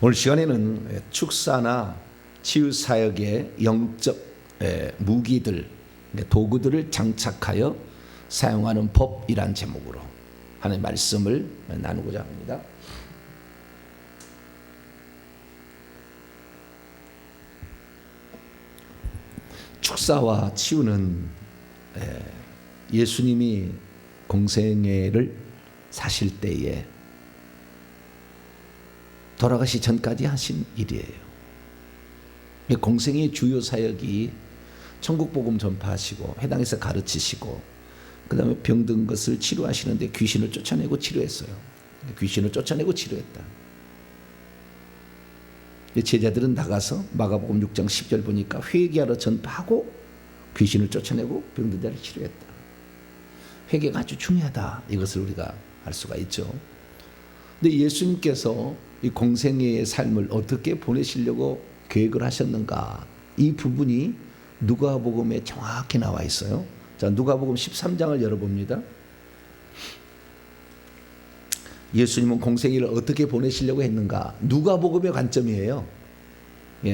오늘 시간에는 축사나 치유사역의 영적 무기들, 도구들을 장착하여 사용하는 법이란 제목으로 하나님의 말씀을 나누고자 합니다. 축사와 치유는 예수님이 공생애를 사실 때에 돌아가시 전까지 하신 일이에요. 공생의 주요 사역이 천국복음 전파하시고 회당에서 가르치시고 그 다음에 병든 것을 치료하시는데 귀신을 쫓아내고 치료했어요. 귀신을 쫓아내고 치료했다. 제자들은 나가서 마가복음 6장 10절 보니까 회개하러 전파하고 귀신을 쫓아내고 병든 자를 치료했다. 회개가 아주 중요하다. 이것을 우리가 알 수가 있죠. 근데 예수님께서 이 공생애의 삶을 어떻게 보내시려고 계획을 하셨는가, 이 부분이 누가복음에 정확히 나와 있어요. 자, 누가복음 13장을 열어봅니다. 예수님은 공생애를 어떻게 보내시려고 했는가, 누가복음의 관점이에요.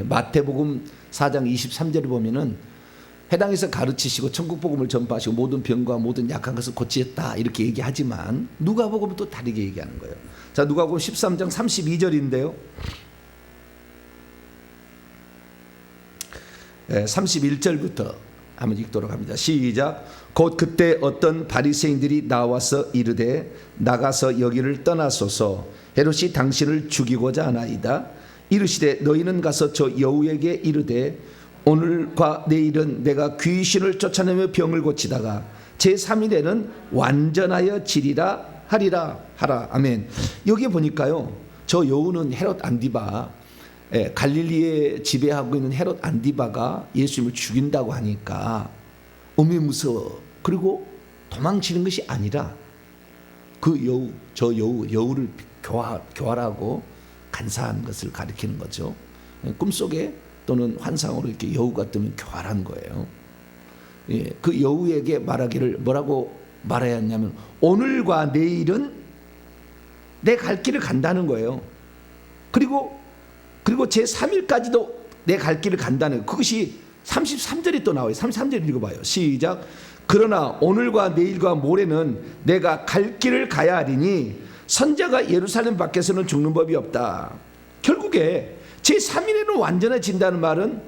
마태복음 4장 23절을 보면은 회당에서 가르치시고 천국복음을 전파하시고 모든 병과 모든 약한 것을 고치셨다 이렇게 얘기하지만 누가복음은 또 다르게 얘기하는 거예요. 자, 누가복음 13장 32절인데요. 31절부터 한번 읽도록 합니다. 시작. 곧 그때 어떤 바리새인들이 나와서 이르되 나가서 여기를 떠나소서, 헤롯이 당신을 죽이고자 하나이다. 이르시되 너희는 가서 저 여우에게 이르되 오늘과 내일은 내가 귀신을 쫓아내며 병을 고치다가 제3일에는 완전하여 지리라 하리라 하라. 아멘. 여기 보니까요, 저 여우는 헤롯 안디바, 갈릴리에 지배하고 있는 헤롯 안디바가 예수님을 죽인다고 하니까 어미무서워. 그리고 도망치는 것이 아니라 그 여우, 저 여우를 교활하고 간사한 것을 가리키는 거죠. 꿈속에 또는 환상으로 이렇게 여우가 뜨면 교활한 거예요. 그 여우에게 말하기를 뭐라고 말해야 했냐면 오늘과 내일은 내 갈 길을 간다는 거예요. 그리고 제3일까지도 내 갈 길을 간다는 거예요. 그것이 33절이 또 나와요. 33절 읽어봐요. 시작. 그러나 오늘과 내일과 모레는 내가 갈 길을 가야 하리니 선자가 예루살렘 밖에서는 죽는 법이 없다. 결국에 제3일에는 완전해진다는 말은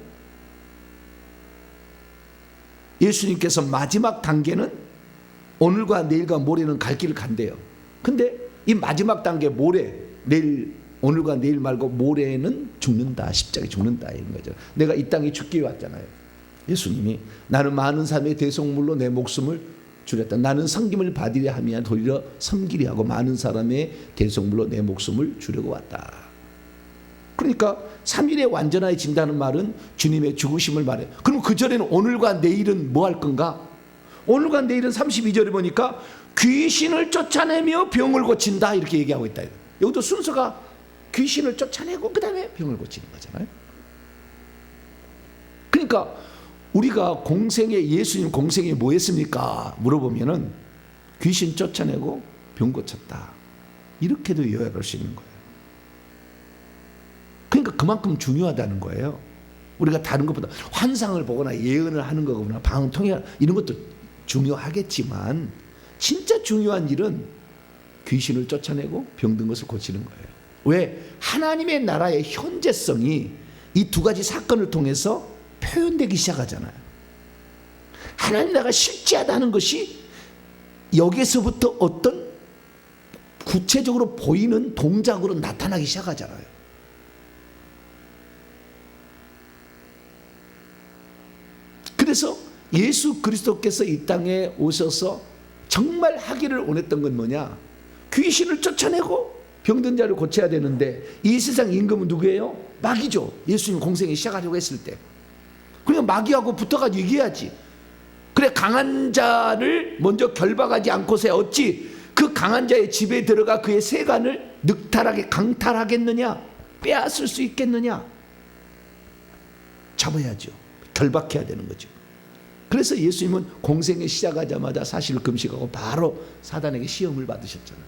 예수님께서 마지막 단계는 오늘과 내일과 모레는 갈 길을 간대요. 근데 이 마지막 단계 모레, 내일, 오늘과 내일 말고 모레는 죽는다. 십자가에 죽는다 이런 거죠. 내가 이 땅에 죽기 왔잖아요. 예수님이 나는 많은 사람의 대속물로 내 목숨을 주렸다. 나는 섬김을 받으려 하면 도리어 섬기려 하고 많은 사람의 대속물로 내 목숨을 주려고 왔다. 그러니까 3일에 완전해진다는 말은 주님의 죽으심을 말해요. 그럼 그 전에는 오늘과 내일은 뭐 할 건가? 오늘과 내일은 32절에 보니까 귀신을 쫓아내며 병을 고친다 이렇게 얘기하고 있다. 여기도 순서가 귀신을 쫓아내고 그 다음에 병을 고치는 거잖아요. 그러니까 우리가 예수님 공생에 뭐 했습니까? 물어보면은 귀신 쫓아내고 병 고쳤다. 이렇게도 요약할 수 있는 거예요. 그러니까 그만큼 중요하다는 거예요. 우리가 다른 것보다 환상을 보거나 예언을 하는 거거나 방언 통해 이런 것도 중요하겠지만 진짜 중요한 일은 귀신을 쫓아내고 병든 것을 고치는 거예요. 왜? 하나님의 나라의 현재성이 이 두 가지 사건을 통해서 표현되기 시작하잖아요. 하나님 나라가 실제하다는 것이 여기서부터 어떤 구체적으로 보이는 동작으로 나타나기 시작하잖아요. 그래서 예수 그리스도께서 이 땅에 오셔서 정말 하기를 원했던 건 뭐냐? 귀신을 쫓아내고 병든 자를 고쳐야 되는데 이 세상 임금은 누구예요? 마귀죠. 예수님 공생에 시작하려고 했을 때. 그냥 마귀하고 붙어가지고 얘기해야지. 그래, 강한 자를 먼저 결박하지 않고서 어찌 그 강한 자의 집에 들어가 그의 세간을 늑탈하게 강탈하겠느냐? 빼앗을 수 있겠느냐? 잡아야죠. 결박해야 되는 거죠. 그래서 예수님은 공생에 시작하자마자 40일 금식하고 바로 사단에게 시험을 받으셨잖아요.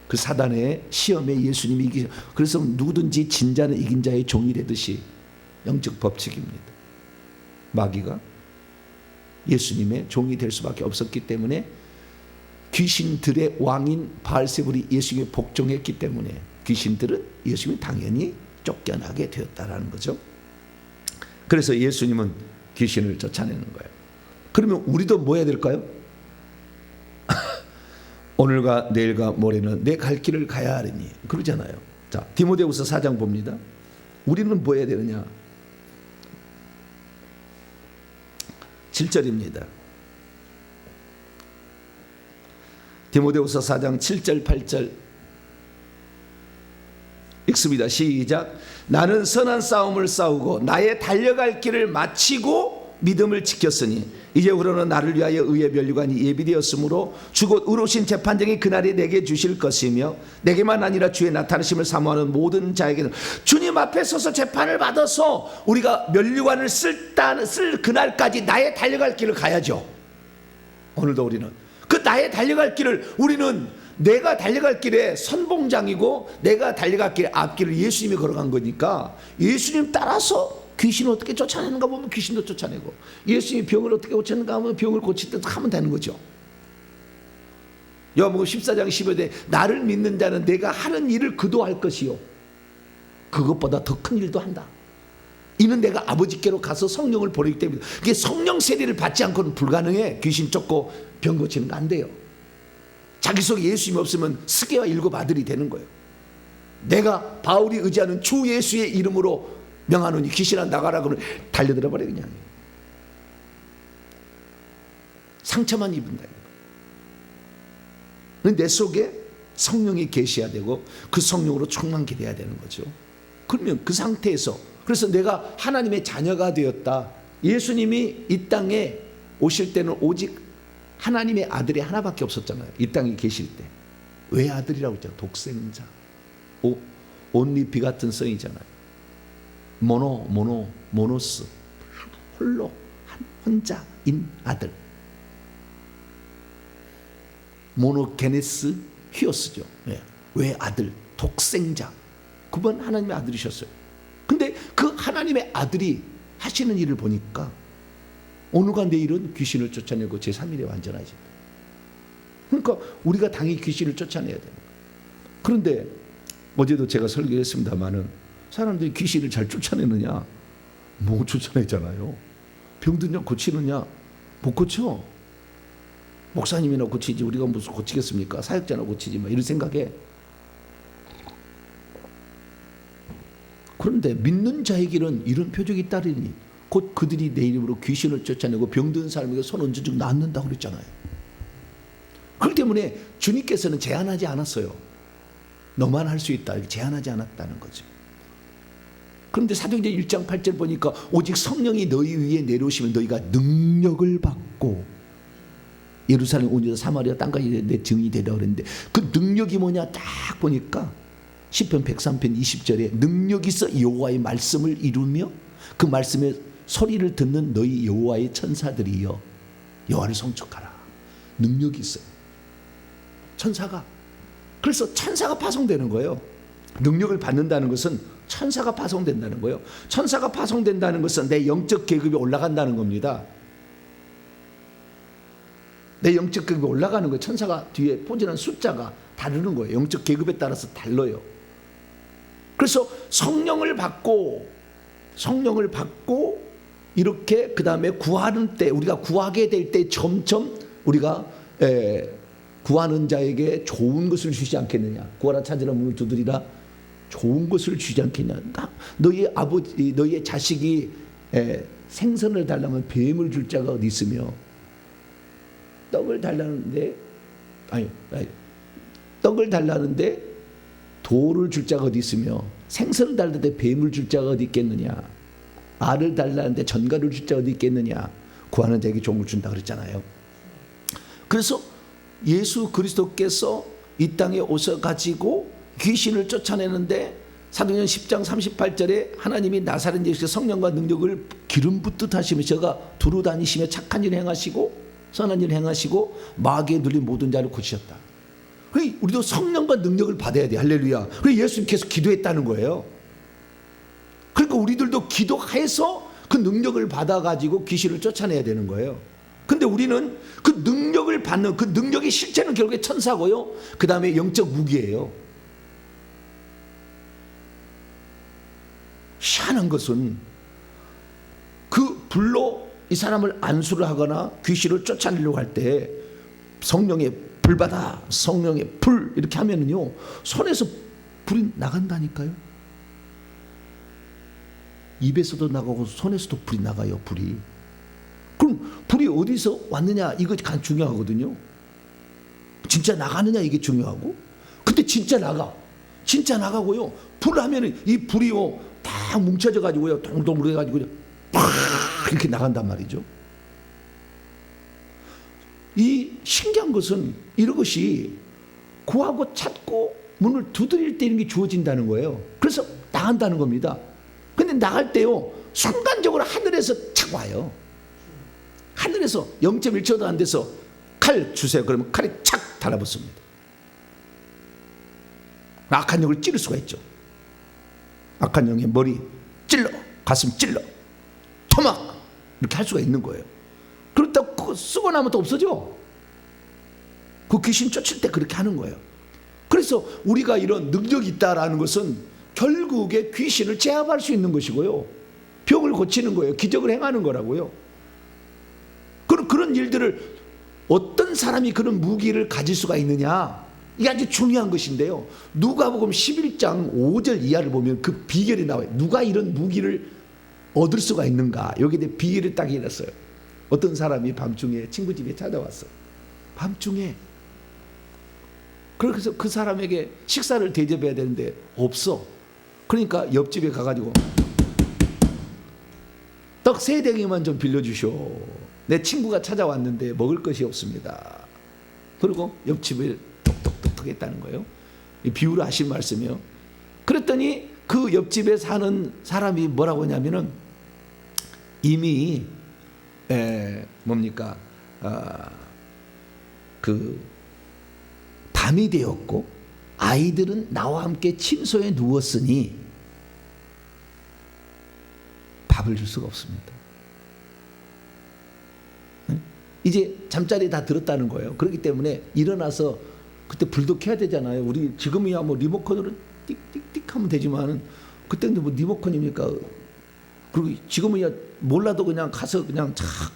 그 사단의 시험에 예수님이 이기. 그래서 누구든지 진 자는 이긴 자의 종이 되듯이 영적 법칙입니다. 마귀가 예수님의 종이 될 수밖에 없었기 때문에, 귀신들의 왕인 바알세불이 예수님에 복종했기 때문에 귀신들은 예수님이 당연히 쫓겨나게 되었다라는 거죠. 그래서 예수님은 귀신을 쫓아내는 거예요. 그러면 우리도 뭐 해야 될까요? 오늘과 내일과 모레는 내 갈 길을 가야 하리니 그러잖아요. 자, 디모데후서 4장 봅니다. 우리는 뭐 해야 되느냐? 7절입니다. 디모데후서 4장 7절 8절 읽습니다. 시작. 나는 선한 싸움을 싸우고 나의 달려갈 길을 마치고 믿음을 지켰으니 이제부로는 나를 위하여 의의 면류관이 예비되었으므로 주 곧 의로우신 재판장이 그날에 내게 주실 것이며 내게만 아니라 주의 나타나심을 사모하는 모든 자에게는 주님 앞에 서서 재판을 받아서 우리가 면류관을 쓸 그날까지 나의 달려갈 길을 가야죠. 오늘도 우리는 그 나의 달려갈 길을, 우리는 내가 달려갈 길에 선봉장이고 내가 달려갈 길의 앞길을 예수님이 걸어간 거니까 예수님 따라서 귀신을 어떻게 쫓아내는가 보면 귀신도 쫓아내고, 예수님이 병을 어떻게 고치는가 하면 병을 고치듯 하면 되는 거죠. 요한복음 14장 15절에 나를 믿는 자는 내가 하는 일을 그도 할 것이요 그것보다 더 큰 일도 한다. 이는 내가 아버지께로 가서 성령을 보내기 때문에. 이게 성령 세례를 받지 않고는 불가능해. 귀신 쫓고 병 고치는 거 안 돼요. 자기 속에 예수님이 없으면 스게와 일곱 아들이 되는 거예요. 내가 바울이 의지하는 주 예수의 이름으로 명하노니 귀신아 나가라 그러면 달려들어 버려. 그냥 상처만 입은다. 내 속에 성령이 계셔야 되고 그 성령으로 충만케 돼야 되는 거죠. 그러면 그 상태에서, 그래서 내가 하나님의 자녀가 되었다. 예수님이 이 땅에 오실 때는 오직 하나님의 아들이 하나밖에 없었잖아요. 이 땅에 계실 때. 왜 아들이라고 했잖아요. 독생자. 온리 비같은 성이잖아요. 모노스. 홀로 혼자인 아들. 모노게네스 히오스죠. 왜 아들? 독생자. 그분 하나님의 아들이셨어요. 근데 그 하나님의 아들이 하시는 일을 보니까 오늘과 내일은 귀신을 쫓아내고 제3일에 완전하지. 그러니까 우리가 당연히 귀신을 쫓아내야 됩니다. 그런데 어제도 제가 설교했습니다마는 사람들이 귀신을 잘 쫓아내느냐? 못 쫓아내잖아요. 병드냐 고치느냐? 못 고쳐. 목사님이나 고치지 우리가 무슨 고치겠습니까? 사역자나 고치지 마 이런 생각에. 그런데 믿는 자에게는 이런 표적이 따르니 곧 그들이 내 이름으로 귀신을 쫓아내고 병든 사람에게 손 얹어주고 낫는다고 그랬잖아요. 그렇기 때문에 주님께서는 제한하지 않았어요. 너만 할 수 있다 이렇게 제한하지 않았다는 거죠. 그런데 사도행전 1장 8절 보니까 오직 성령이 너희 위에 내려오시면 너희가 능력을 받고 예루살렘 온 사마리아 땅까지 내 증인이 되라 그랬는데 그 능력이 뭐냐 딱 보니까 시편 103편 20절에 능력이 있어 여호와의 말씀을 이루며 그 말씀의 소리를 듣는 너희 여호와의 천사들이여 여호와를 송축하라. 능력이 있어요. 천사가. 그래서 천사가 파송되는 거예요. 능력을 받는다는 것은 천사가 파송된다는 거예요. 천사가 파송된다는 것은 내 영적 계급이 올라간다는 겁니다. 내 영적 계급이 올라가는 거예요. 천사가 뒤에 포진한 숫자가 다르는 거예요. 영적 계급에 따라서 달라요. 그래서 성령을 받고 이렇게 그 다음에 구하는 때 우리가 구하게 될 때 점점 우리가 구하는 자에게 좋은 것을 주지 않겠느냐. 구하라 찾으라 문을 두드리라 좋은 것을 주지 않겠냐. 너희 아버지 너희의 자식이 생선을 달라면 뱀을 줄 자가 어디 있으며 떡을 달라는데 떡을 달라는데 돌을 줄 자가 어디 있으며 생선을 달라는데 뱀을 줄 자가 어디 있겠느냐. 알을 달라는데 전갈을 줄 자가 어디 있겠느냐. 구하는 자에게 좋은 걸 준다 그랬잖아요. 그래서 예수 그리스도께서 이 땅에 오셔가지고 귀신을 쫓아내는데 사도행전 10장 38절에 하나님이 나사렛 예수의 성령과 능력을 기름 붓듯 하시면서 두루 다니시며 착한 일을 행하시고 선한 일을 행하시고 마귀에 눌린 모든 자를 고치셨다. 우리도 성령과 능력을 받아야 돼. 할렐루야. 그래서 예수님께서 기도했다는 거예요. 그러니까 우리들도 기도해서 그 능력을 받아가지고 귀신을 쫓아내야 되는 거예요. 근데 우리는 그 능력을 받는, 그 능력의 실체는 결국에 천사고요, 그 다음에 영적 무기예요. 희한한 것은 그 불로 이 사람을 안수를 하거나 귀신을 쫓아내려고 할 때 성령의 불 받아, 성령의 불 이렇게 하면은요, 손에서 불이 나간다니까요. 입에서도 나가고 손에서도 불이 나가요. 불이. 그럼 불이 어디서 왔느냐, 이거 중요하거든요. 진짜 나가느냐, 이게 중요하고. 근데 진짜 나가고요, 불 하면은 이 불이요 다 뭉쳐져 가지고요, 동동을 해가지고 팍 이렇게 나간단 말이죠. 이 신기한 것은 이런 것이 구하고 찾고 문을 두드릴 때 이런 게 주어진다는 거예요. 그래서 나간다는 겁니다. 근데 나갈 때요, 순간적으로 하늘에서 착 와요. 하늘에서 0.1초도 안 돼서 칼 주세요. 그러면 칼이 착 달라붙습니다. 악한 영을 찌를 수가 있죠. 악한 영의 머리 찔러, 가슴 찔러, 토막 이렇게 할 수가 있는 거예요. 그렇다고 그거 쓰고 나면 또 없어져. 그 귀신 쫓을 때 그렇게 하는 거예요. 그래서 우리가 이런 능력이 있다라는 것은 결국에 귀신을 제압할 수 있는 것이고요, 병을 고치는 거예요. 기적을 행하는 거라고요. 그런 일들을, 어떤 사람이 그런 무기를 가질 수가 있느냐, 이게 아주 중요한 것인데요, 누가복음 11장 5절 이하를 보면 그 비결이 나와요. 누가 이런 무기를 얻을 수가 있는가, 여기에 대해 비결을 딱 해놨어요. 어떤 사람이 밤중에 친구 집에 찾아왔어. 밤중에. 그래서 그 사람에게 식사를 대접해야 되는데 없어. 그러니까 옆집에 가가지고 떡 3댕이만 좀 빌려주쇼. 내 친구가 찾아왔는데 먹을 것이 없습니다. 그리고 옆집을 똑똑똑똑 했다는 거예요. 이 비유를 하신 말씀이요. 그랬더니 그 옆집에 사는 사람이 뭐라고 하냐면은 이미 뭡니까, 그 밤이 되었고 아이들은 나와 함께 침소에 누웠으니 밥을 줄 수가 없습니다. 이제 잠자리 다 들었다는 거예요. 그렇기 때문에 일어나서 그때 불도 켜야 되잖아요. 우리 지금이야 뭐 리모컨으로 띡띡띡 하면 되지만 그때는 뭐 리모컨입니까? 그리고 지금이야 몰라도 그냥 가서 그냥 착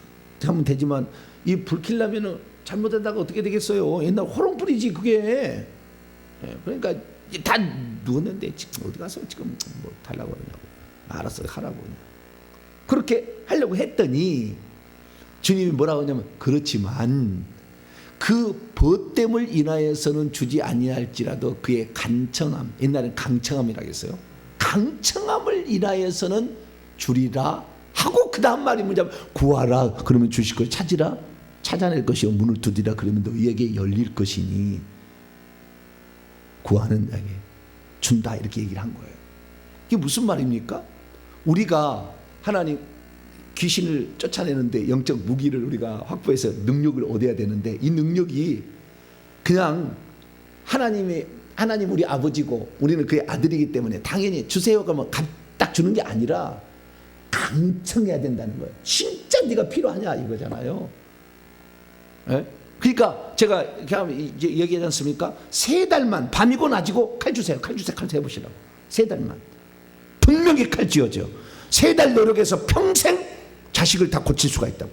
하면 되지만, 이 불 켜려면은 잘못된다가 어떻게 되겠어요? 옛날 호롱불이지 그게. 그러니까 다 누웠는데 지금 어디 가서 지금 뭐 달라고 그러냐고. 알았어, 하라고 그냥. 그렇게 하려고 했더니 주님이 뭐라고 하냐면, 그렇지만 그 벗됨을 인하여서는 주지 아니할지라도 그의 간청함, 옛날엔 강청함이라고 했어요. 강청함을 인하여서는 주리라 하고, 그 다음 말이 뭐냐면, 구하라 그러면 주실 걸, 찾으라 찾아낼 것이요, 문을 두드리라 그러면 너희에게 열릴 것이니 구하는 자에게 준다, 이렇게 얘기를 한 거예요. 이게 무슨 말입니까? 우리가 하나님 귀신을 쫓아내는데 영적 무기를 우리가 확보해서 능력을 얻어야 되는데, 이 능력이 그냥 하나님 우리 아버지고 우리는 그의 아들이기 때문에 당연히 주세요 그러면 딱 주는 게 아니라 강청해야 된다는 거예요. 진짜 네가 필요하냐 이거잖아요. 예? 그러니까 제가 이제 얘기하지 않습니까? 3달만, 밤이고 낮이고 칼 주세요, 칼 주세요, 칼 해보시라고. 3달만 분명히 칼 쥐어져. 3달 노력해서 평생 자식을 다 고칠 수가 있다고.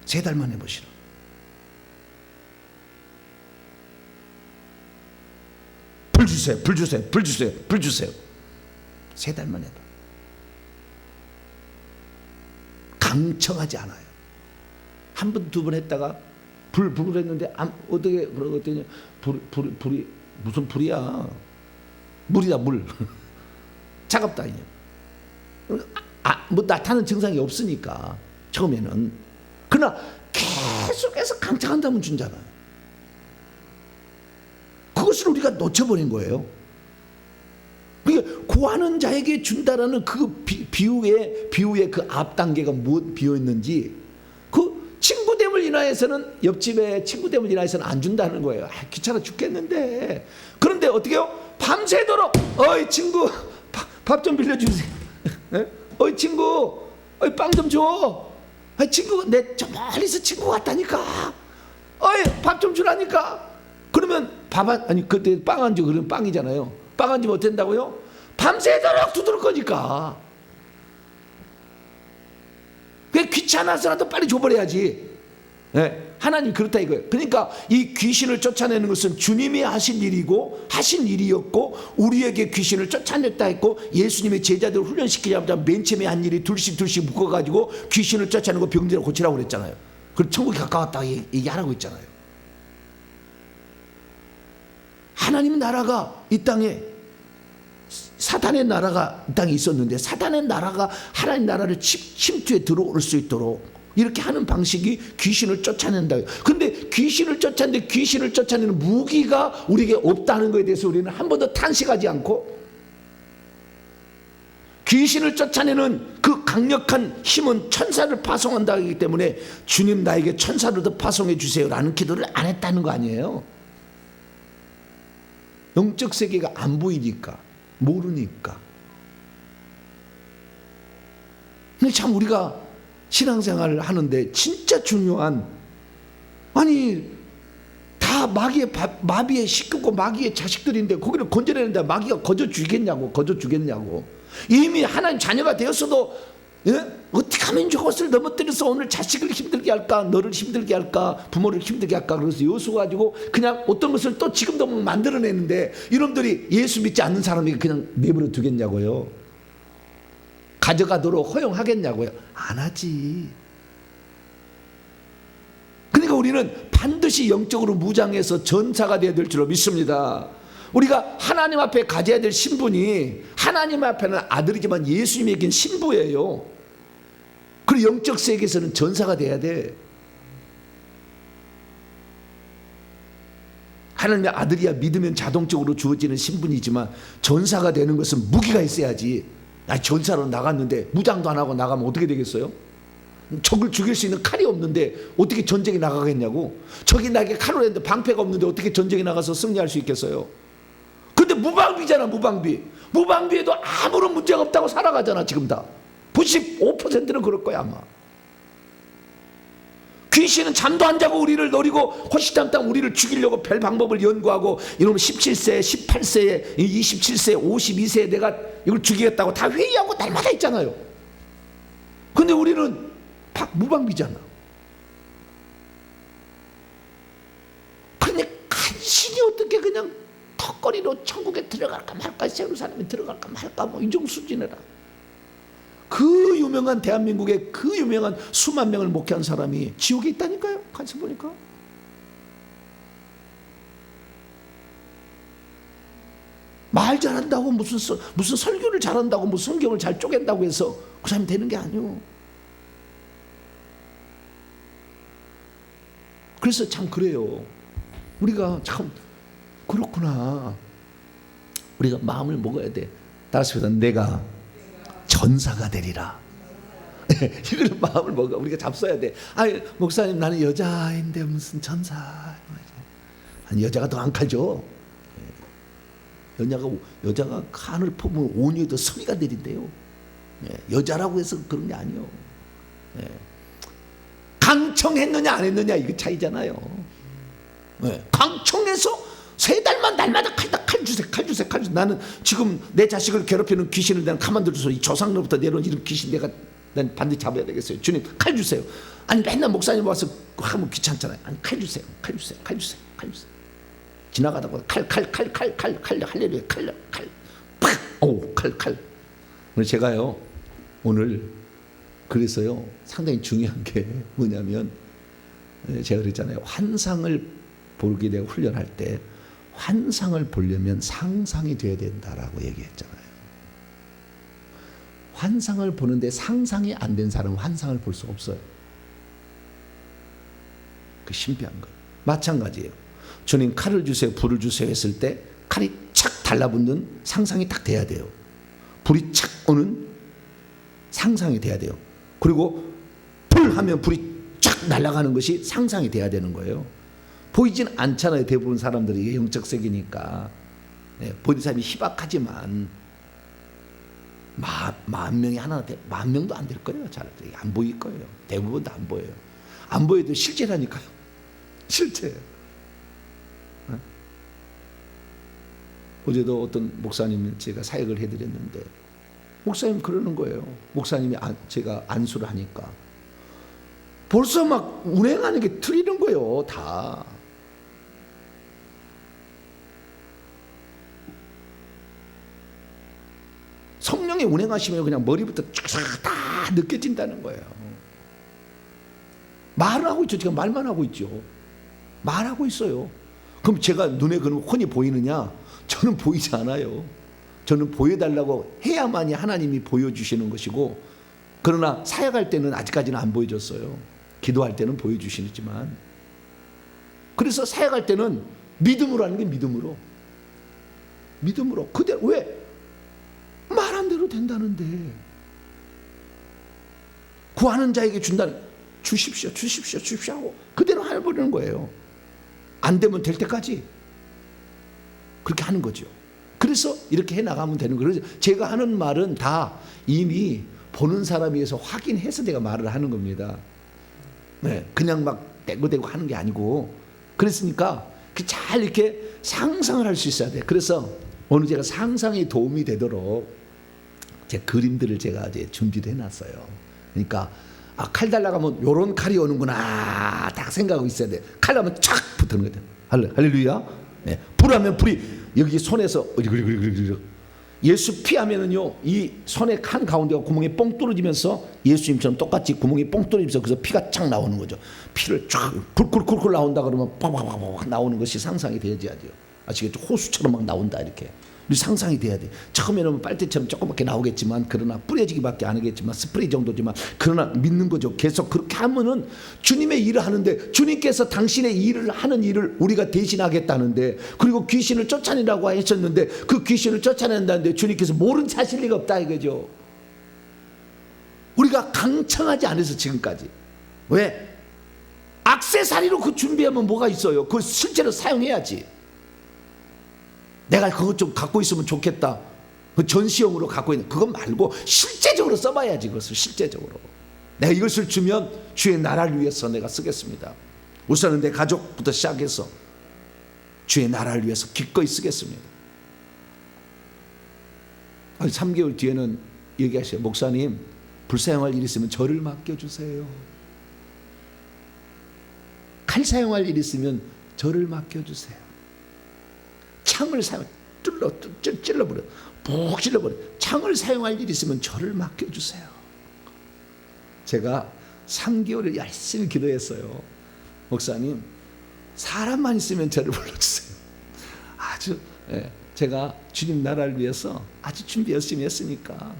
3달만 해보시라. 불 주세요, 불 주세요, 불 주세요, 불 주세요. 3달만 해도 강청하지 않아요. 한 번, 2번 했다가 불을 했는데 어떻게 그러거든요. 불이 무슨 불이야? 물이다, 물. 차갑다. 뭐 나타나는 증상이 없으니까 처음에는. 그러나 계속해서 강청한다면 준잖아요. 그것을 우리가 놓쳐버린 거예요. 그러니까 구하는 자에게 준다라는 그 비유의 그 앞 단계가 무엇 비유였는지, 그 친구됨을 인하여 지나에서는 옆집에 친구 때문에 지나에서는 안 준다는 거예요. 귀찮아 죽겠는데. 그런데 어떻게 해요? 밤새도록 어이 친구 밥 좀 빌려주세요. 어이 친구 어이 빵 좀 줘. 어이 친구 내 저 멀리서 친구 왔다니까. 어이 밥 좀 주라니까. 그러면 아니 그때 빵 안 줘. 그러면 빵이잖아요. 빵 안 주면 어떻게 된다고요? 밤새도록 두드릴 거니까. 그게 귀찮아서라도 빨리 줘버려야지. 하나님 그렇다 이거예요. 그러니까 이 귀신을 쫓아내는 것은 주님이 하신 일이고 하신 일이었고, 우리에게 귀신을 쫓아냈다 했고, 예수님의 제자들을 훈련시키자마자 맨 처음에 한 일이 둘씩 묶어가지고 귀신을 쫓아내고 병들을 고치라고 그랬잖아요. 그리고 천국이 가까웠다 얘기하라고 했잖아요. 하나님의 나라가 이 땅에, 사탄의 나라가 이 땅에 있었는데 사탄의 나라가 하나님 나라를 침투에 들어올 수 있도록 이렇게 하는 방식이 귀신을 쫓아낸다. 근데 귀신을 쫓아내는데 귀신을 쫓아내는 무기가 우리에게 없다는 것에 대해서 우리는 한 번도 탄식하지 않고, 귀신을 쫓아내는 그 강력한 힘은 천사를 파송한다 하기 때문에 주님 나에게 천사를 더 파송해 주세요 라는 기도를 안 했다는 거 아니에요. 영적 세계가 안 보이니까, 모르니까. 근데 참 우리가 신앙생활을 하는데 진짜 중요한, 아니 다 마귀의 식구고 마귀의 자식들인데 거기를 건져내는데 마귀가 거저 주겠냐고. 이미 하나님 자녀가 되었어도 어떻게 하면 저것을 넘어뜨려서 오늘 자식을 힘들게 할까, 너를 힘들게 할까, 부모를 힘들게 할까, 그래서 요소 가지고 그냥 어떤 것을 또 지금도 만들어내는데, 이놈들이 예수 믿지 않는 사람이 그냥 내버려 두겠냐고요. 가져가도록 허용하겠냐고요. 안 하지. 그러니까 우리는 반드시 영적으로 무장해서 전사가 되어야 될 줄로 믿습니다. 우리가 하나님 앞에 가져야 될 신분이, 하나님 앞에는 아들이지만 예수님에겐 신부예요. 그리고 영적 세계에서는 전사가 돼야 돼. 하나님의 아들이야 믿으면 자동적으로 주어지는 신분이지만, 전사가 되는 것은 무기가 있어야지. 전사로 나갔는데 무장도 안 하고 나가면 어떻게 되겠어요? 적을 죽일 수 있는 칼이 없는데 어떻게 전쟁에 나가겠냐고. 적이 나에게 칼을 했는데 방패가 없는데 어떻게 전쟁에 나가서 승리할 수 있겠어요? 근데 무방비잖아. 무방비에도 아무런 문제가 없다고 살아가잖아. 지금 다 95%는 그럴 거야 아마. 귀신은 잠도 안 자고 우리를 노리고 호시탐탐 우리를 죽이려고 별 방법을 연구하고, 이놈은 17세, 18세에, 27세, 52세에 내가 이걸 죽이겠다고 다 회의하고 날마다 있잖아요. 근데 우리는 무방비잖아. 그런데 간신히 어떻게 그냥 턱걸이로 천국에 들어갈까 말까, 예루살렘에 들어갈까 말까, 뭐 이 정도 수준이라. 그 유명한 대한민국의 그 유명한 수만 명을 목회한 사람이 지옥에 있다니까요. 가서 보니까. 말 잘한다고 무슨 설교를 잘한다고 무슨 성경을 잘 쪼갠다고 해서 그 사람이 되는 게 아니오. 그래서 참 그래요. 우리가 참 그렇구나. 우리가 마음을 먹어야 돼. 따라서 내가 전사가 되리라. 이걸 마음을 먹어. 우리가 잡숴야 돼. 목사님 나는 여자인데 무슨 전사. 아니 여자가 더 안 칼죠. 여자가 칸을 퍼면 온유에도 서리가 내린대요. 여자라고 해서 그런 게 아니요. 강청했느냐 안 했느냐 이거 차이잖아요. 강청해서 3달만 날마다 칼 주세요. 나는 지금 내 자식을 괴롭히는 귀신을 내가 가만둬줘서 이 조상로부터 내려온 이런 귀신 난 반드시 잡아야 되겠어요. 주님 칼 주세요. 아니 맨날 목사님 와서 하면 귀찮잖아요. 아니 칼 주세요. 지나가다가 칼 할렐루야 칼 오늘 제가요 오늘 그래서요 상당히 중요한 게 뭐냐면, 제가 그랬잖아요. 환상을 보게 되고 훈련할 때 환상을 보려면 상상이 돼야 된다라고 얘기했잖아요. 환상을 보는데 상상이 안 된 사람은 환상을 볼 수 없어요. 그 신비한 거. 마찬가지예요. 주님 칼을 주세요, 불을 주세요 했을 때 칼이 착 달라붙는 상상이 딱 돼야 돼요. 불이 착 오는 상상이 돼야 돼요. 그리고 불 하면 불이 착 촥 날아가는 것이 상상이 돼야 되는 거예요. 보이진 않잖아요. 대부분 사람들이. 이게 영적 세계니까. 보이는 사람이 희박하지만 만 명이 하나 만 명도 안 될 거예요. 잘 안 보일 거예요. 대부분 다 안 보여요. 안 보여도 실제라니까요. 실제. 어제도 어떤 목사님 제가 사역을 해드렸는데 목사님 그러는 거예요. 목사님이 제가 안수를 하니까 벌써 막 운행하는 게 틀리는 거예요. 다. 성령의 운행하시면 그냥 머리부터 쫙 다 느껴진다는 거예요. 말을 하고 있죠. 지금 말만 하고 있죠. 말하고 있어요. 그럼 제가 눈에 그런 훤히 보이느냐? 저는 보이지 않아요. 저는 보여달라고 해야만이 하나님이 보여주시는 것이고, 그러나 사역할 때는 아직까지는 안 보여줬어요. 기도할 때는 보여주시지만, 그래서 사역할 때는 믿음으로 하는 게 믿음으로 그대로. 왜? 말한 대로 된다는데. 구하는 자에게 준다는, 주십시오 하고 그대로 해버리는 거예요. 안 되면 될 때까지 그렇게 하는 거죠. 그래서 이렇게 해나가면 되는 거예요. 제가 하는 말은 다 이미 보는 사람에 의해서 확인해서 내가 말을 하는 겁니다. 그냥 막 떼고대고 하는 게 아니고. 그랬으니까 잘 이렇게 상상을 할 수 있어야 돼. 그래서 오늘 제가 상상에 도움이 되도록 제 그림들을 제가 이제 준비를 해놨어요. 그러니까 칼 달라가면 요런 칼이 오는구나 딱 생각하고 있어야 돼. 칼 나면 촥 붙는 거죠. 할렐루야. 불하면 불이 여기 손에서 예수 피하면은요 이 손에 칸 가운데가 구멍이 뻥 뚫어지면서 예수님처럼 똑같이 구멍이 뻥 뚫어지면서 그래서 피가 착 나오는 거죠. 피를 쫙 굴굴굴굴 나온다 그러면 팍팍팍 나오는 것이 상상이 되어져야 돼요. 아시겠죠? 호수처럼 막 나온다 이렇게. 우리 상상이 돼야 돼. 처음에는 빨대처럼 조그맣게 나오겠지만, 그러나 뿌려지기밖에 안 하겠지만, 스프레이 정도지만, 그러나 믿는 거죠. 계속 그렇게 하면은 주님의 일을 하는데, 주님께서 당신의 일을 하는 일을 우리가 대신하겠다는데, 그리고 귀신을 쫓아내라고 하셨는데 그 귀신을 쫓아낸다는데 주님께서 모른 체 하실 리가 없다 이거죠. 우리가 강청하지 않아서 지금까지. 왜? 액세서리로 그 준비하면 뭐가 있어요? 그걸 실제로 사용해야지. 내가 그것 좀 갖고 있으면 좋겠다. 그 전시용으로 갖고 있는 그것 말고 실제적으로 써봐야지. 그것을 실제적으로 내가 이것을 주면 주의 나라를 위해서 내가 쓰겠습니다. 우선은 내 가족부터 시작해서 주의 나라를 위해서 기꺼이 쓰겠습니다. 3개월 뒤에는 얘기하셔요. 목사님, 불 사용할 일 있으면 저를 맡겨주세요. 칼 사용할 일 있으면 저를 맡겨주세요. 창을 사용, 찔러버려. 푹 찔러버려. 창을 사용할 일이 있으면 저를 맡겨주세요. 제가 3개월을 열심히 기도했어요. 목사님, 사람만 있으면 저를 불러주세요. 아주 제가 주님 나라를 위해서 아주 준비 열심히 했으니까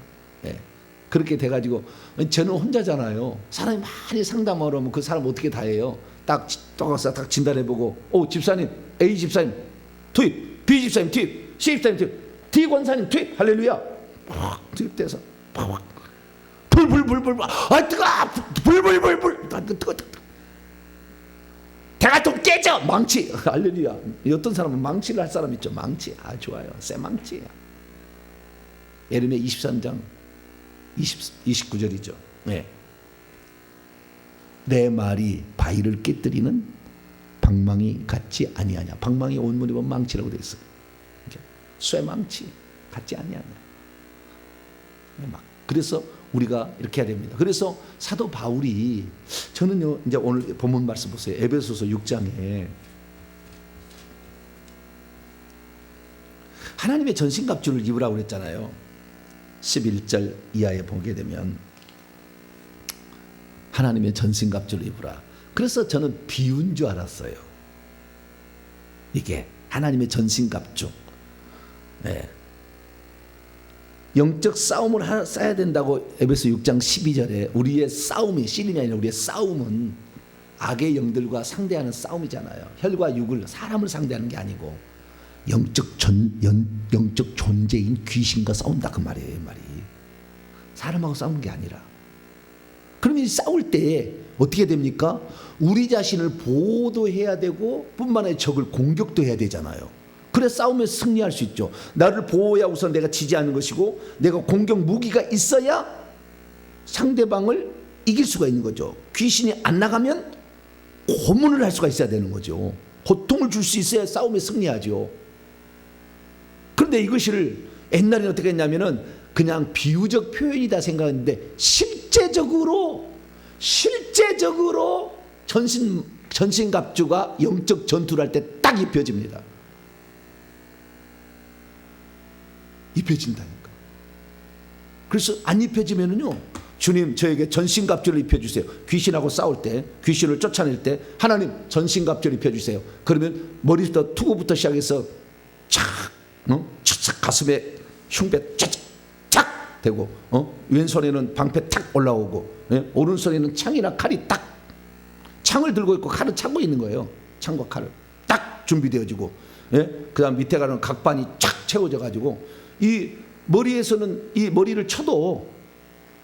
그렇게 돼가지고 저는 혼자잖아요. 사람이 많이 상담하러 오면 그 사람 어떻게 다 해요? 딱 진단해보고 집사님, A 집사님 투입, B 집사님 투입, C 집사님 투입, D 권사님 투입. 할렐루야. 투입돼서 불불불불 뜨거 불불불불 뜨거 대가통 깨져 망치. 할렐루야. 어떤 사람은 망치를 할 사람 있죠. 망치 좋아요. 새 망치. 예레미야 23장 29절이죠. 내 말이 바위를 깨뜨리는 방망이 같지 아니하냐. 방망이 원문에 보면 망치라고 되어 있어요. 쇠망치 같지 아니하냐. 그래서 우리가 이렇게 해야 됩니다. 그래서 사도 바울이, 저는요 이제 오늘 본문 말씀 보세요. 에베소서 6장에 하나님의 전신갑주를 입으라고 그랬잖아요. 11절 이하에 보게 되면 하나님의 전신갑주를 입으라. 그래서 저는 비유인 줄 알았어요. 이게 하나님의 전신갑주. 영적 싸움을 싸야 된다고 에베소 6장 12절에 우리의 싸움이 씨름이 아니라 우리의 싸움은 악의 영들과 상대하는 싸움이잖아요. 혈과 육을, 사람을 상대하는 게 아니고 영적 존재인 귀신과 싸운다 그 말이에요. 이 말이 사람하고 싸우는 게 아니라. 그러면 싸울 때 어떻게 됩니까? 우리 자신을 보호도 해야 되고 뿐만 아니라 적을 공격도 해야 되잖아요. 그래 싸우면 승리할 수 있죠. 나를 보호해야 우선 내가 지지 않는 것이고 내가 공격 무기가 있어야 상대방을 이길 수가 있는 거죠. 귀신이 안 나가면 고문을 할 수가 있어야 되는 거죠. 고통을 줄 수 있어야 싸움에 승리하죠. 그런데 이것을 옛날에는 어떻게 했냐면은 그냥 비유적 표현이다 생각했는데 실제적으로 전신갑주가 영적 전투를 할 때 딱 입혀집니다. 입혀진다니까. 그래서 안 입혀지면은요, 주님 저에게 전신갑주를 입혀주세요. 귀신하고 싸울 때, 귀신을 쫓아낼 때 하나님 전신갑주를 입혀주세요. 그러면 머리부터 투구부터 시작해서 착, 착 가슴에 흉배 착 되고, 왼손에는 방패 탁 올라오고, 오른손에는 창이나 칼이 딱, 창을 들고 있고 칼을 차고 있는 거예요. 창과 칼을 딱 준비되어지고, 그 다음 밑에 가는 각반이 쫙 채워져 가지고 이 머리에서는 이 머리를 쳐도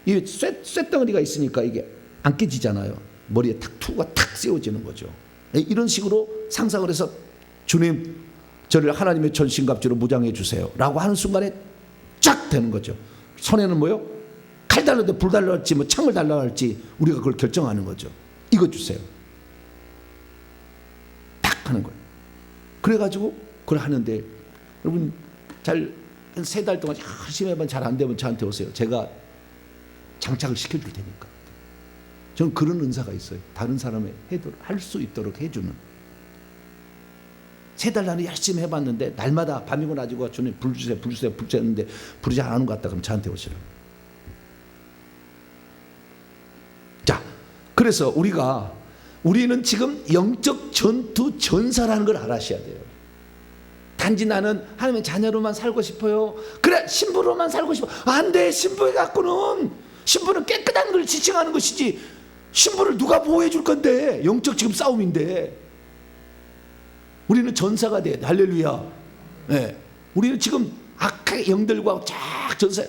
이 쇳덩어리가 있으니까 이게 안 깨지잖아요. 머리에 탁 투가 탁 세워지는 거죠. 이런 식으로 상상을 해서 주님 저를 하나님의 전신갑주로 무장해 주세요 라고 하는 순간에 쫙 되는 거죠. 손에는 뭐요? 칼 달라도 불 달라할지 뭐 창을 달라할지 우리가 그걸 결정하는 거죠. 이거 주세요. 딱 하는 거예요. 그래가지고 그걸 하는데 여러분 잘 한 3달 동안 열심히 해봐 잘 안 되면 저한테 오세요. 제가 장착을 시켜줄 테니까. 저는 그런 은사가 있어요. 다른 사람의 할 수 있도록 해주는. 3달 나는 열심히 해봤는데 날마다 밤이고 낮이고 주님 불 주세요 불 주세요 불 주세요 했는데 불이 잘 안 오는 것 같다 그럼 저한테 오시라고. 자, 그래서 우리는 지금 영적 전투 전사라는 걸 알아셔야 돼요. 단지 나는 하나님의 자녀로만 살고 싶어요. 그래 신부로만 살고 싶어. 안 돼. 신부에 갖고는 신부는 깨끗한 걸 지칭하는 것이지 신부를 누가 보호해 줄 건데. 영적 지금 싸움인데 우리는 전사가 돼. 할렐루야. 네. 우리는 지금 악한 영들과 쫙 전사.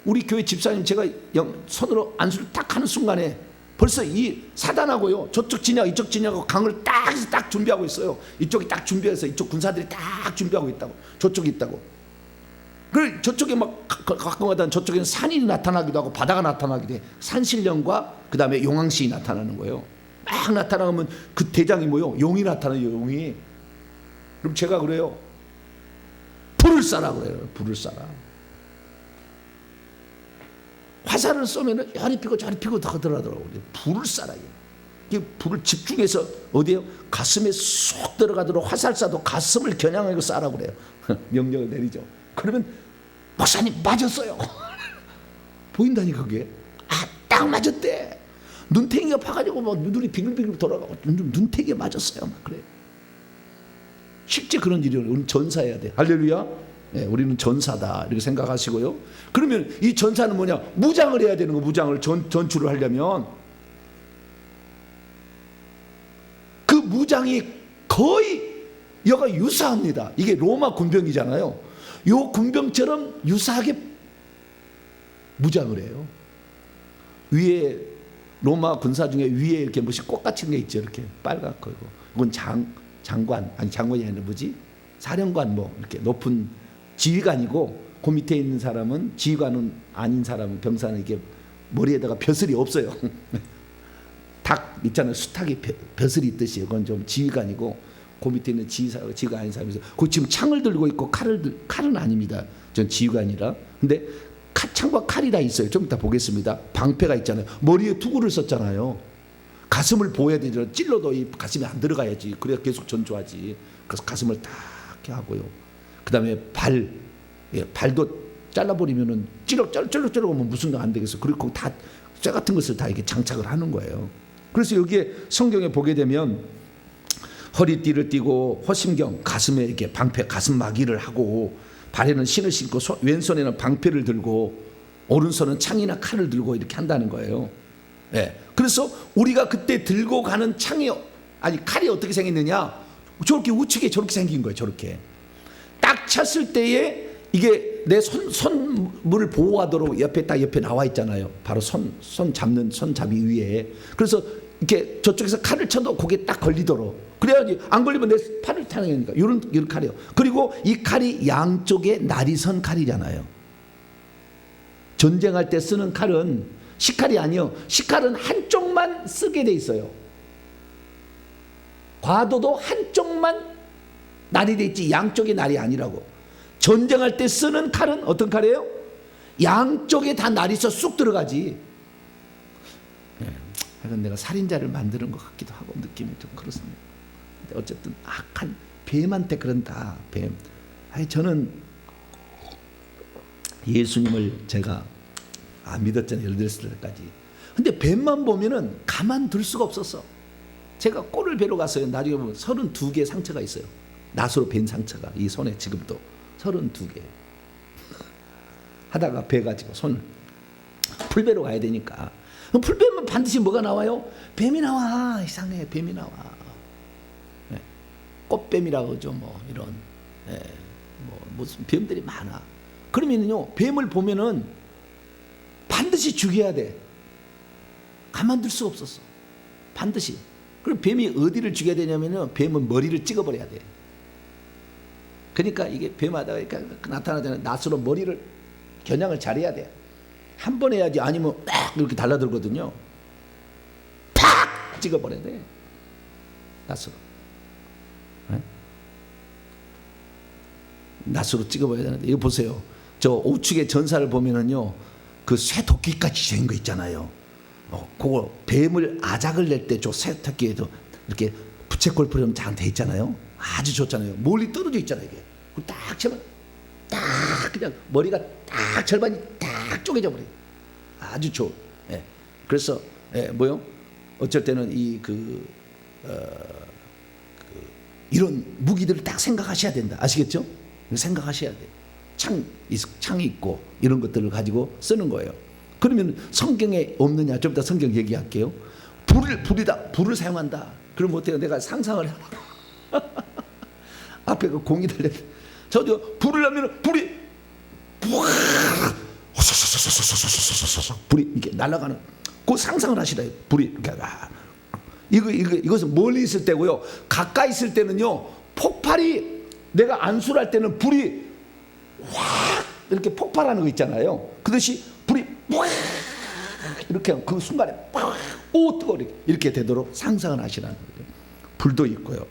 우리 교회 집사님 제가 손으로 안수를 딱 하는 순간에 벌써 이 사단하고요 저쪽 진영 이쪽 진영하고 강을 딱 준비하고 있어요. 이쪽이 딱 준비해서 이쪽 군사들이 딱 준비하고 있다고. 저쪽이 있다고. 그래 저쪽에 막 가끔 가다 저쪽에는 산이 나타나기도 하고 바다가 나타나기도 해. 산신령과 그 다음에 용왕신이 나타나는 거예요. 막 나타나면 그 대장이 뭐요? 용이 나타나요. 용이. 그럼 제가 그래요. 불을 쏴라 그래요. 불을 쏴라. 화살을 쏘면 야리 피고 저리 피고 다 하더라고요. 불을 쏴라. 이 불을 집중해서 어디에요? 가슴에 쏙 들어가도록 화살 쏴도 가슴을 겨냥하고 쏴라 그래요. 명령을 내리죠. 그러면 목사님 맞았어요. 보인다니 그게. 딱 맞았대. 눈탱이가 파가지고 막 눈이 빙글빙글 돌아가고 눈탱이에 맞았어요. 막 그래. 실제 그런 일이 우리는 전사해야 돼. 할렐루야. 네, 우리는 전사다 이렇게 생각하시고요. 그러면 이 전사는 뭐냐? 무장을 해야 되는 거. 무장을 전투를 하려면 그 무장이 거의 여가 유사합니다. 이게 로마 군병이잖아요. 요 군병처럼 유사하게 무장을 해요. 위에 로마 군사 중에 위에 이렇게 무슨 꽃 같은 게 있죠. 이렇게 빨갛고 그건 장관 아니 장관이 아니라 뭐지? 사령관 뭐 이렇게 높은 지휘관이고 그 밑에 있는 사람은 지휘관은 아닌 사람은 병사는 이게 머리에다가 벼슬이 없어요. 닭 있잖아요. 수탉에 벼슬이 있듯이 그건 좀 지휘관이고 그 밑에 있는 지휘관 아닌 사람이서 그 지금 창을 들고 있고 칼은 아닙니다. 전 지휘관이라. 근데 창과 칼이 다 있어요. 좀 이따 보겠습니다. 방패가 있잖아요. 머리에 투구를 썼잖아요. 가슴을 보호해야 되잖아요. 찔러도 이 가슴에 안 들어가야지. 그래야 계속 전투하지. 그래서 가슴을 딱 이렇게 하고요. 그 다음에 발도 잘라버리면은 쩔럭쩔럭하면 무슨 안 되겠어. 그리고 다 쇠 같은 것을 다 이렇게 장착을 하는 거예요. 그래서 여기에 성경에 보게 되면 허리띠를 띠고 호심경 가슴에 이렇게 방패 가슴 마기를 하고 발에는 신을 신고 왼손에는 방패를 들고 오른손은 창이나 칼을 들고 이렇게 한다는 거예요. 네. 그래서 우리가 그때 들고 가는 칼이 어떻게 생겼느냐? 저렇게 우측에 저렇게 생긴 거예요. 저렇게. 딱 찼을 때에 이게 내 손물을 보호하도록 옆에 나와 있잖아요. 바로 손 잡는 손잡이 위에. 그래서 이렇게 저쪽에서 칼을 쳐도 거기에 딱 걸리도록, 그래야지 안 걸리면 내 팔을 타니까 이런 칼이요. 그리고 이 칼이 양쪽에 날이 선 칼이잖아요. 전쟁할 때 쓰는 칼은 식칼이 아니요, 식칼은 한쪽만 쓰게 돼 있어요. 과도도 한쪽만 날이 돼 있지 양쪽에 날이 아니라고. 전쟁할 때 쓰는 칼은 어떤 칼이에요? 양쪽에 다 날이 있어 쑥 들어가지. 이건 내가 살인자를 만드는 것 같기도 하고 느낌이 좀 그렇습니다. 근데 어쨌든 악한 뱀한테 그런다. 뱀. 아니 저는 예수님을 제가 안 믿었잖아요. 18살 때까지. 근데 뱀만 보면은 가만둘 수가 없었어. 제가 꼴을 베러 갔어요. 나중에 보면 32개 상처가 있어요. 낫으로 벤 상처가 이 손에 지금도 32개. 하다가 배 가지고 손을 풀 베러 가야 되니까. 풀 베면 반드시 뭐가 나와요? 뱀이 나와. 이상해. 뱀이 나와. 네. 꽃뱀이라고 그러죠. 뭐 이런 뭐 무슨 뱀들이 많아. 그러면요 뱀을 보면은 반드시 죽여야 돼. 가만둘 수 없었어. 반드시. 그럼 뱀이 어디를 죽여야 되냐면요, 뱀은 머리를 찍어버려야 돼. 그러니까 이게 뱀하다가 나타나잖아요. 낫으로 머리를 겨냥을 잘해야 돼. 한 번 해야지. 아니면 딱 이렇게 달라들거든요. 팍 찍어버려야 돼. 낫으로. 네? 낫으로 찍어버려야 되는데 이거 보세요. 저 오축의 전사를 보면은요, 그 쇠도끼까지 된 거 있잖아요. 그거 뱀을 아작을 낼 때 저 쇠도끼에도 이렇게 부채꼴처럼 잘 돼 있잖아요. 아주 좋잖아요. 멀리 떨어져 있잖아요. 이게 딱 치면 딱 그냥 머리가 딱 절반이 딱 쪼개져 버려. 아주 좋. 예. 그래서 뭐요? 어쩔 때는 이런 무기들을 딱 생각하셔야 된다. 아시겠죠? 생각하셔야 돼. 창이 있고 이런 것들을 가지고 쓰는 거예요. 그러면 성경에 없느냐? 좀 이따 성경 얘기할게요. 불을 사용한다. 그럼 어때요? 내가 상상을 앞에 그 공이 달려. 저도 불을 하면 불이 이렇게 날아가는 그 상상을 하시라. 불이 이렇게 이것은 멀리 있을 때고요. 가까이 있을 때는요, 폭발이 내가 안수할 때는 불이 확 이렇게 폭발하는 거 있잖아요. 그것이 불이 이렇게 그 순간에 오 뜨거워 이렇게 되도록 상상을 하시라는 거예요. 불도 있고요.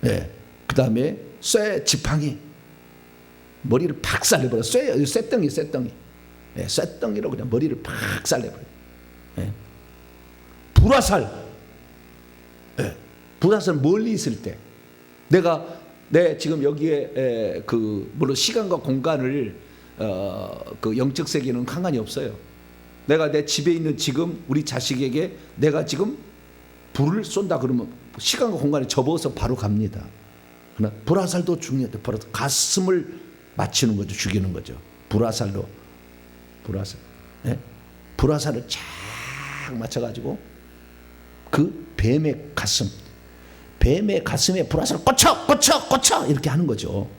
네. 그 다음에 쇠 지팡이, 머리를 팍 쌀려버려. 쇠덩이. 네. 쇠덩이로 그냥 머리를 팍 쌀려버려. 네. 불화살. 네. 불화살 멀리 있을 때 내 지금 여기에 물론 시간과 공간을 그 영적 세계는 상관이 없어요. 내가 내 집에 있는 지금 우리 자식에게 내가 지금 불을 쏜다 그러면 시간과 공간에 접어서 바로 갑니다. 그러나 불화살도 중요해요. 가슴을 맞추는 거죠. 죽이는 거죠. 불화살로. 불화살. 네? 불화살을 쫙 맞춰가지고 그 뱀의 가슴에 불화살을 꽂혀 이렇게 하는 거죠.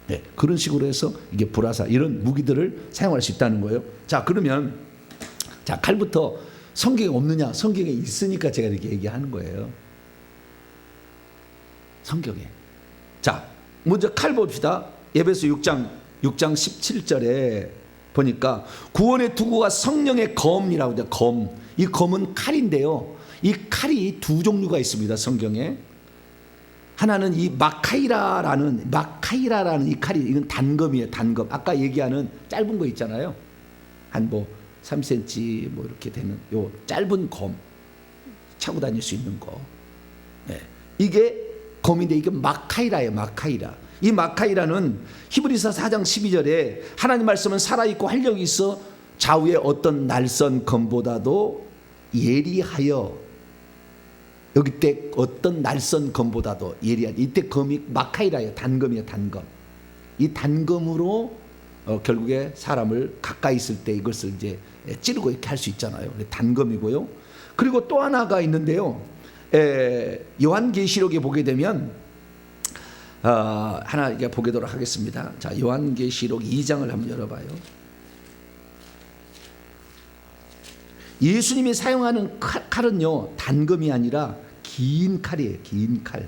네, 그런 식으로 해서 이게 불화살 이런 무기들을 사용할 수 있다는 거예요. 자, 그러면 칼부터 성경에 없느냐? 성경에 있으니까 제가 이렇게 얘기하는 거예요. 성경에. 자, 먼저 칼 봅시다. 에베소 6장 17절에 보니까 구원의 투구가 성령의 검이라고 하죠. 검. 이 검은 칼인데요. 이 칼이 두 종류가 있습니다. 성경에. 하나는 이 마카이라라는 이 칼이, 이건 단검이에요. 단검. 아까 얘기하는 짧은 거 있잖아요. 한 3cm 이렇게 되는 요 짧은 검, 차고 다닐 수 있는 거. 네. 이게 검인데 이게 마카이라예요. 마카이라. 이 마카이라는 히브리서 4장 12절에 하나님 말씀은 살아있고 활력이 있어 좌우의 어떤 날선 검보다도 예리하여, 여기 때 어떤 날선 검보다도 예리한, 이때 검이 마카이라예요. 단검이에요. 단검. 이 단검으로 결국에 사람을 가까이 있을 때 이것을 이제 찌르고 이렇게 할 수 있잖아요. 단검이고요. 그리고 또 하나가 있는데요. 요한계시록에 보게 되면 하나 이제 보도록 하겠습니다. 자, 요한계시록 2장을 한번 열어봐요. 예수님이 사용하는 칼은요, 단검이 아니라 긴 칼이에요. 긴 칼.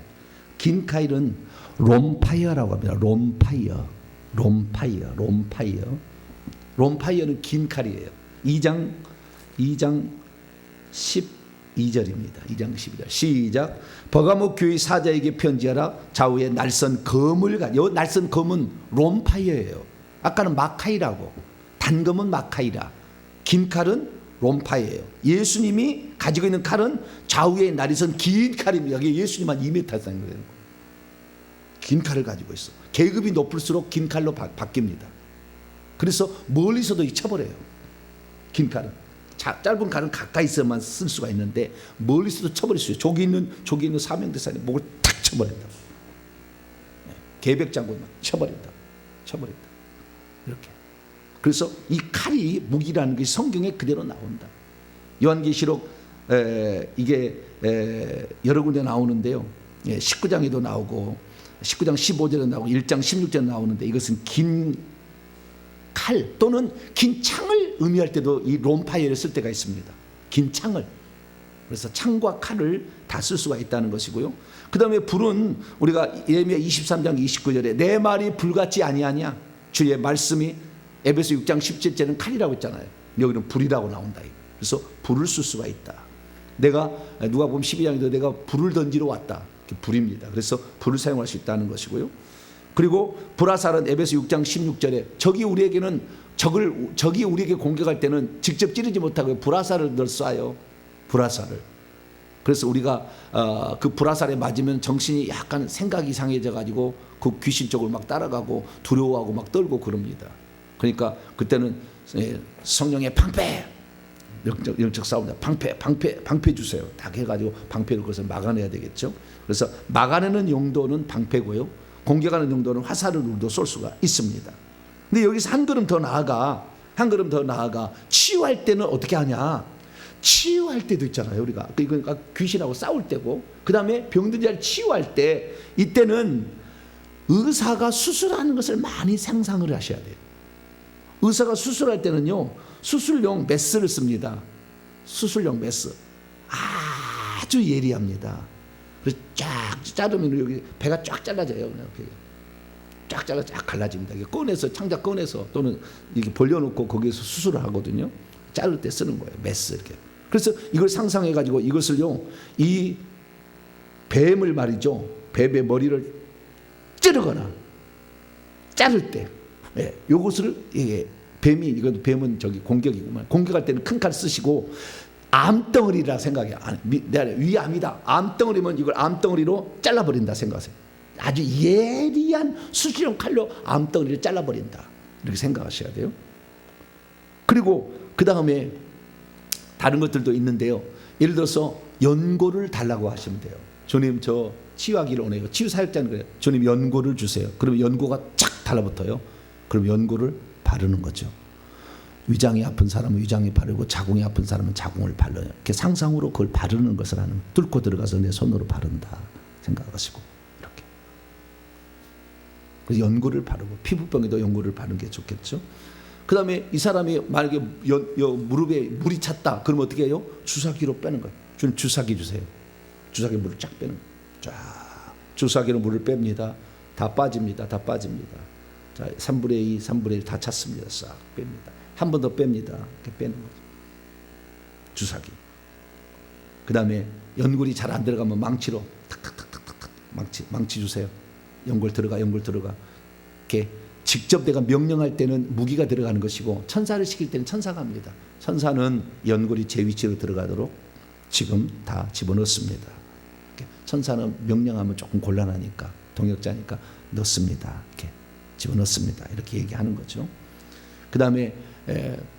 긴 칼은 롬파이어라고 합니다. 롬파이어는 긴 칼이에요. 2장 12절입니다. 2장 12절 시작. 버가모 교회 사자에게 편지하라. 좌우에 날선 검을 요 날선 검은 롬파이어예요. 아까는 마카이라고, 단검은 마카이라, 긴 칼은 롬파이어예요. 예수님이 가지고 있는 칼은 좌우에 날선 긴 칼입니다. 이게 예수님 한 2m 되는 거예요. 긴 칼을 가지고 있어. 계급이 높을수록 긴 칼로 바뀝니다. 그래서 멀리서도 쳐버려요. 긴 칼은. 짧은 칼은 가까이서만 쓸 수가 있는데 멀리서도 쳐버릴 수 있어요. 조기 있는 사명대사님 목을 탁 쳐버린다. 계백장군만 쳐버린다. 이렇게. 그래서 이 칼이 무기라는 게 성경에 그대로 나온다. 요한계시록 이게 여러 군데 나오는데요. 19장에도 나오고 19장 15절에 나오고 1장 16절에 나오는데 이것은 긴 칼 또는 긴 창을 의미할 때도 이 롬파이어를 쓸 때가 있습니다. 긴 창을. 그래서 창과 칼을 다 쓸 수가 있다는 것이고요. 그 다음에 불은 우리가 예레미야 23장 29절에 내 말이 불같지 아니하냐. 주의 말씀이 에베소 6장 17절은 칼이라고 했잖아요. 여기는 불이라고 나온다. 그래서 불을 쓸 수가 있다. 내가 누가복음 12장에도 내가 불을 던지러 왔다. 불입니다. 그래서 불을 사용할 수 있다는 것이고요. 그리고 불화살은 에베소 6장 16절에 적이 우리에게 공격할 때는 직접 찌르지 못하고 불화살을 늘 쏴요. 불화살을. 그래서 우리가 그 불화살에 맞으면 정신이 약간 생각이 이상해져 가지고 그 귀신 쪽을 막 따라가고 두려워하고 막 떨고 그럽니다. 그러니까 그때는 성령의 방패, 영적 싸움이다. 방패 주세요. 다 해가지고 방패를 그것을 막아내야 되겠죠. 그래서 막아내는 용도는 방패고요. 공격하는 용도는 화살을 우리도 쏠 수가 있습니다. 근데 여기서 한 걸음 더 나아가 치유할 때는 어떻게 하냐? 치유할 때도 있잖아요. 우리가 그러니까 귀신하고 싸울 때고, 그 다음에 병든 자를 치유할 때 이때는 의사가 수술하는 것을 많이 상상을 하셔야 돼요. 의사가 수술할 때는요, 수술용 메스를 씁니다. 수술용 메스 아주 예리합니다. 그래서 쫙 자르면 여기 배가 쫙 잘라져요. 이렇게 쫙 잘라 쫙 갈라집니다. 꺼내서 창자 꺼내서 또는 이렇게 벌려놓고 거기에서 수술을 하거든요. 자를 때 쓰는 거예요. 메스 이렇게. 그래서 이걸 상상해 가지고 이것을요, 이 뱀을 말이죠, 뱀의 머리를 찌르거나 자를 때, 요것을 뱀은 저기 공격이구만. 공격할 때는 큰 칼 쓰시고 암덩어리라 생각해요. 위암이다. 암덩어리면 이걸 암덩어리로 잘라버린다 생각하세요. 아주 예리한 수술용 칼로 암덩어리를 잘라버린다. 이렇게 생각하셔야 돼요. 그리고 그 다음에 다른 것들도 있는데요. 예를 들어서 연고를 달라고 하시면 돼요. 주님, 저 치유하기를 원해요. 치유 사역자는 그래요. 주님, 연고를 주세요. 그러면 연고가 착 달라붙어요. 그럼 연고를 바르는 거죠. 위장이 아픈 사람은 위장이 바르고 자궁이 아픈 사람은 자궁을 바르요. 이렇게 상상으로 그걸 바르는 것을 하는, 뚫고 들어가서 내 손으로 바른다 생각하시고 이렇게. 그래서 연고를 바르고, 피부병에도 연고를 바르는 게 좋겠죠. 그 다음에 이 사람이 만약에 무릎에 물이 찼다. 그러면 어떻게 해요? 주사기로 빼는 거예요. 주님, 주사기 주세요. 주사기 물을 쫙 빼는 거예요. 쫙 주사기로 물을 뺍니다. 다 빠집니다. 자, 3분의 2, 3분의 1 다 찼습니다. 싹 뺍니다. 한 번 더 뺍니다. 이렇게 빼는 거죠. 주사기. 그 다음에 연골이 잘 안 들어가면 망치로 탁탁탁탁탁 망치 주세요. 연골 들어가. 이렇게 직접 내가 명령할 때는 무기가 들어가는 것이고, 천사를 시킬 때는 천사가 합니다. 천사는 연골이 제 위치로 들어가도록 지금 다 집어넣습니다. 이렇게 천사는 명령하면 조금 곤란하니까, 동역자니까 넣습니다. 이렇게 집어넣습니다. 이렇게 얘기하는 거죠. 그 다음에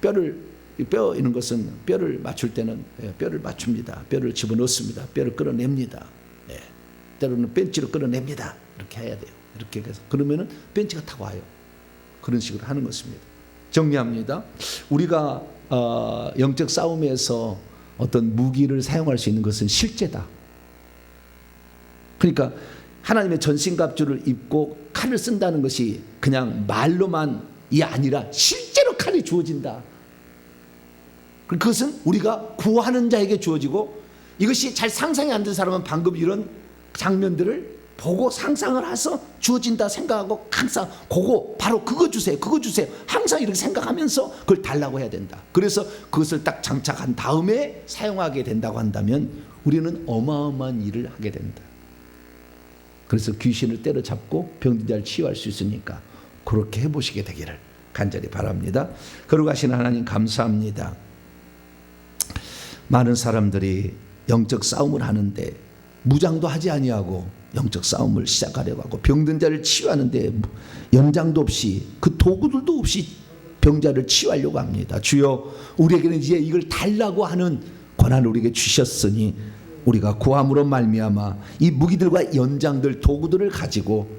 뼈 이런 것은 뼈를 맞출 때는 뼈를 맞춥니다. 뼈를 집어넣습니다. 뼈를 끌어냅니다. 때로는 벤치로 끌어냅니다. 이렇게 해야 돼요. 이렇게 해서 그러면은 벤치가 탁 와요. 그런 식으로 하는 것입니다. 정리합니다. 우리가 영적 싸움에서 어떤 무기를 사용할 수 있는 것은 실제다. 그러니까 하나님의 전신갑주를 입고 칼을 쓴다는 것이 그냥 말로만이 아니라 실제로 칼이 주어진다. 그것은 우리가 구하는 자에게 주어지고, 이것이 잘 상상이 안 된 사람은 방금 이런 장면들을 보고 상상을 해서 주어진다 생각하고 항상 바로 그거 주세요, 그거 주세요, 항상 이렇게 생각하면서 그걸 달라고 해야 된다. 그래서 그것을 딱 장착한 다음에 사용하게 된다고 한다면 우리는 어마어마한 일을 하게 된다. 그래서 귀신을 때려잡고 병든 자를 치유할 수 있으니까 그렇게 해보시게 되기를 간절히 바랍니다. 거룩하신 하나님 감사합니다. 많은 사람들이 영적 싸움을 하는데 무장도 하지 아니하고 영적 싸움을 시작하려고 하고, 병든 자를 치유하는데 연장도 없이 그 도구들도 없이 병자를 치유하려고 합니다. 주여, 우리에게는 이제 이걸 달라고 하는 권한을 우리에게 주셨으니 우리가 구함으로 말미암아 이 무기들과 연장들, 도구들을 가지고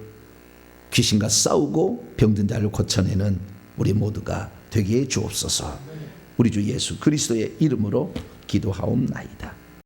귀신과 싸우고 병든 자를 고쳐내는 우리 모두가 되게 해 주옵소서. 우리 주 예수 그리스도의 이름으로 기도하옵나이다.